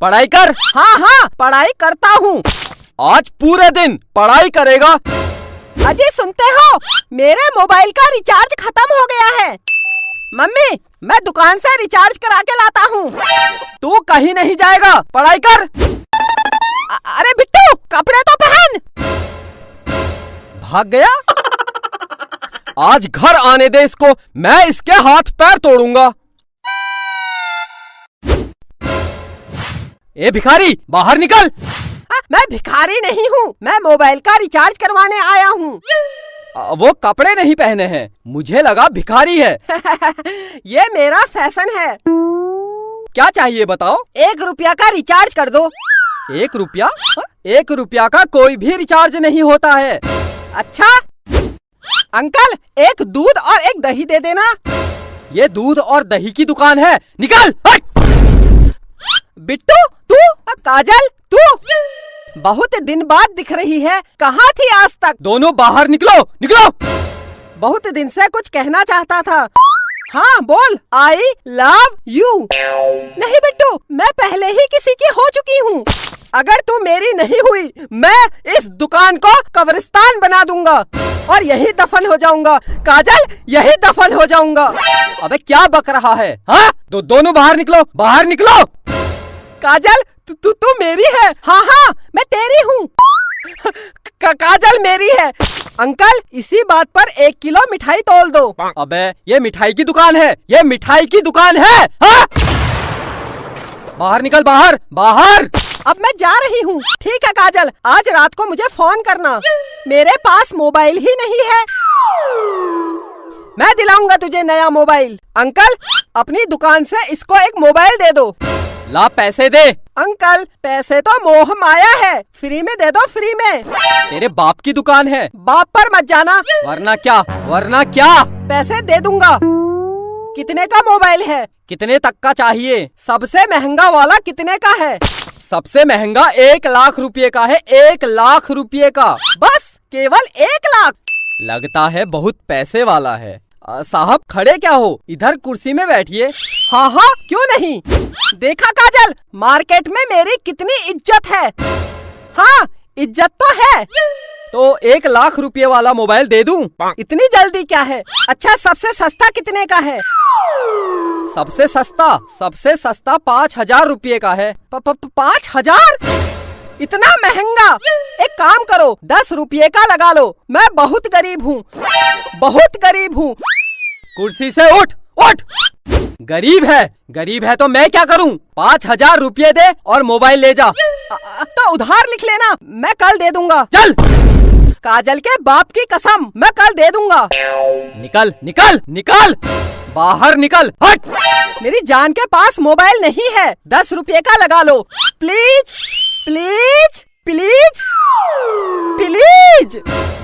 पढ़ाई कर। हाँ हाँ पढ़ाई करता हूँ। आज पूरे दिन पढ़ाई करेगा। अजय सुनते हो, मेरे मोबाइल का रिचार्ज खत्म हो गया है। मम्मी मैं दुकान से रिचार्ज करा के लाता हूँ। तू कहीं नहीं जाएगा, पढ़ाई कर। अरे बिट्टू कपड़े तो पहन। भाग गया। आज घर आने दे इसको, मैं इसके हाथ पैर तोड़ूंगा। ए भिखारी बाहर निकल। मैं भिखारी नहीं हूँ, मैं मोबाइल का रिचार्ज करवाने आया हूँ। वो कपड़े नहीं पहने हैं, मुझे लगा भिखारी है। ये मेरा फैशन है। क्या चाहिए बताओ। 1 रुपया का रिचार्ज कर दो। 1 रुपया? 1 रुपया का कोई भी रिचार्ज नहीं होता है। अच्छा अंकल, एक दूध और एक दही दे देना। ये दूध और दही की दुकान है, निकल। बिट्टू तू, काजल तू, बहुत दिन बाद दिख रही है, कहाँ थी आज तक? दोनों बाहर निकलो, निकलो। बहुत दिन से कुछ कहना चाहता था। हाँ बोल। आई लव यू। नहीं बिट्टू, मैं पहले ही किसी की हो चुकी हूँ। अगर तू मेरी नहीं हुई, मैं इस दुकान को कब्रिस्तान बना दूंगा और यही दफन हो जाऊंगा। काजल यही दफन हो जाऊंगा। अबे क्या बक रहा है? हाँ दोनों बाहर निकलो, बाहर निकलो। काजल तू मेरी है। हाँ हाँ मैं तेरी हूँ। काजल मेरी है। अंकल इसी बात पर 1 किलो मिठाई तोल दो। अबे ये मिठाई की दुकान है, ये मिठाई की दुकान है। हाँ? बाहर निकल, बाहर बाहर। अब मैं जा रही हूँ। ठीक है काजल, आज रात को मुझे फोन करना। मेरे पास मोबाइल ही नहीं है। मैं दिलाऊंगा तुझे नया मोबाइल। अंकल अपनी दुकान से इसको एक मोबाइल दे दो। ला पैसे दे। अंकल पैसे तो मोह माया है, फ्री में दे दो, फ्री में। तेरे बाप की दुकान है, बाप पर मत जाना। वरना क्या, वरना क्या। पैसे दे दूंगा। कितने का मोबाइल है? कितने तक का चाहिए? सबसे महंगा वाला कितने का है? सबसे महंगा 1 लाख रुपए का है, 1 लाख रुपए का। बस केवल 1 लाख? लगता है बहुत पैसे वाला है। साहब खड़े क्या हो, इधर कुर्सी में बैठिए। हाँ हाँ क्यों नहीं। देखा काजल, मार्केट में मेरी कितनी इज्जत है। हाँ इज्जत तो है। तो 1 लाख रुपए वाला मोबाइल दे दूं? इतनी जल्दी क्या है? अच्छा सबसे सस्ता कितने का है? सबसे सस्ता 5,000 रुपए का है। 5,000? इतना महंगा? एक काम करो 10 रुपये का लगा लो। मैं बहुत गरीब हूँ, बहुत गरीब हूँ। कुर्सी से उठ, उठ। गरीब है तो मैं क्या करूं? 5,000 रुपये दे और मोबाइल ले जा। तो उधार लिख लेना, मैं कल दे दूंगा। चल। काजल के बाप की कसम, मैं कल दे दूंगा। निकल निकल निकल, बाहर निकल, हट। मेरी जान के पास मोबाइल नहीं है, 10 रुपये का लगा लो। Please please please please.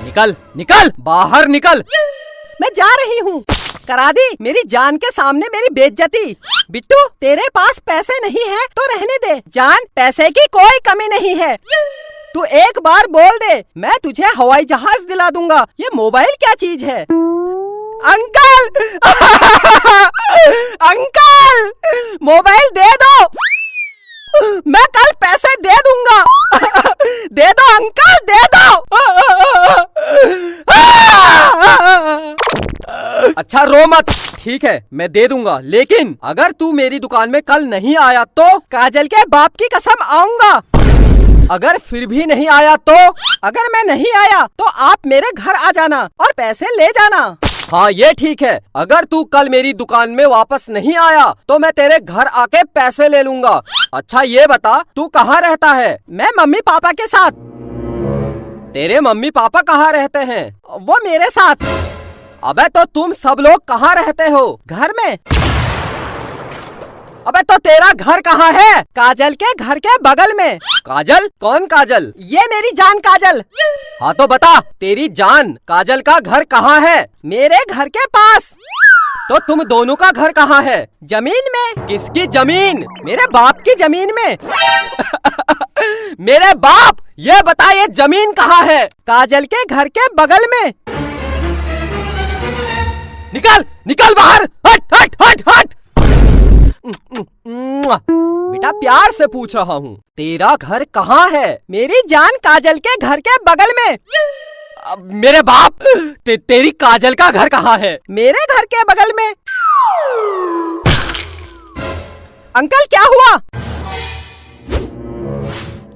निकल निकल, बाहर निकल। मैं जा रही हूँ। करा दी मेरी जान के सामने मेरी बेइज्जती। बिट्टू तेरे पास पैसे नहीं है तो रहने दे। जान पैसे की कोई कमी नहीं है। तू एक बार बोल दे, मैं तुझे हवाई जहाज दिला दूंगा। ये मोबाइल क्या चीज है? अंकल अंकल मोबाइल दे दो, मैं कल पैसे दे दूंगा। दे दो अंकल, दे दो। अच्छा रो मत, ठीक है मैं दे दूंगा, लेकिन अगर तू मेरी दुकान में कल नहीं आया तो? काजल के बाप की कसम आऊंगा। अगर फिर भी नहीं आया तो? अगर मैं नहीं आया तो आप मेरे घर आ जाना और पैसे ले जाना। हाँ ये ठीक है। अगर तू कल मेरी दुकान में वापस नहीं आया तो मैं तेरे घर आके पैसे ले लूंगा। अच्छा ये बता तू कहाँ रहता है? मैं मम्मी पापा के साथ। तेरे मम्मी पापा कहाँ रहते हैं? वो मेरे साथ। अबे तो तुम सब लोग कहाँ रहते हो? घर में। अबे तो तेरा घर कहाँ है? काजल के घर के बगल में। काजल? कौन काजल? ये मेरी जान काजल। हाँ तो बता, तेरी जान काजल का घर कहाँ है? मेरे घर के पास। तो तुम दोनों का घर कहाँ है? जमीन में। किसकी जमीन? मेरे बाप की जमीन में। मेरे बाप? ये बता ये जमीन कहाँ है? काजल के घर के बगल में। निकल निकल बाहर, हट हट हट हट। बेटा प्यार से पूछ रहा हूँ, तेरा घर कहाँ है? मेरी जान काजल के घर के बगल में। मेरे बाप, तेरी काजल का घर कहाँ है? मेरे घर के बगल में। अंकल क्या हुआ?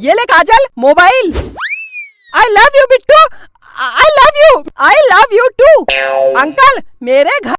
ये ले Kajal, mobile. I love you Bittu, I love you too. Uncle मेरे घर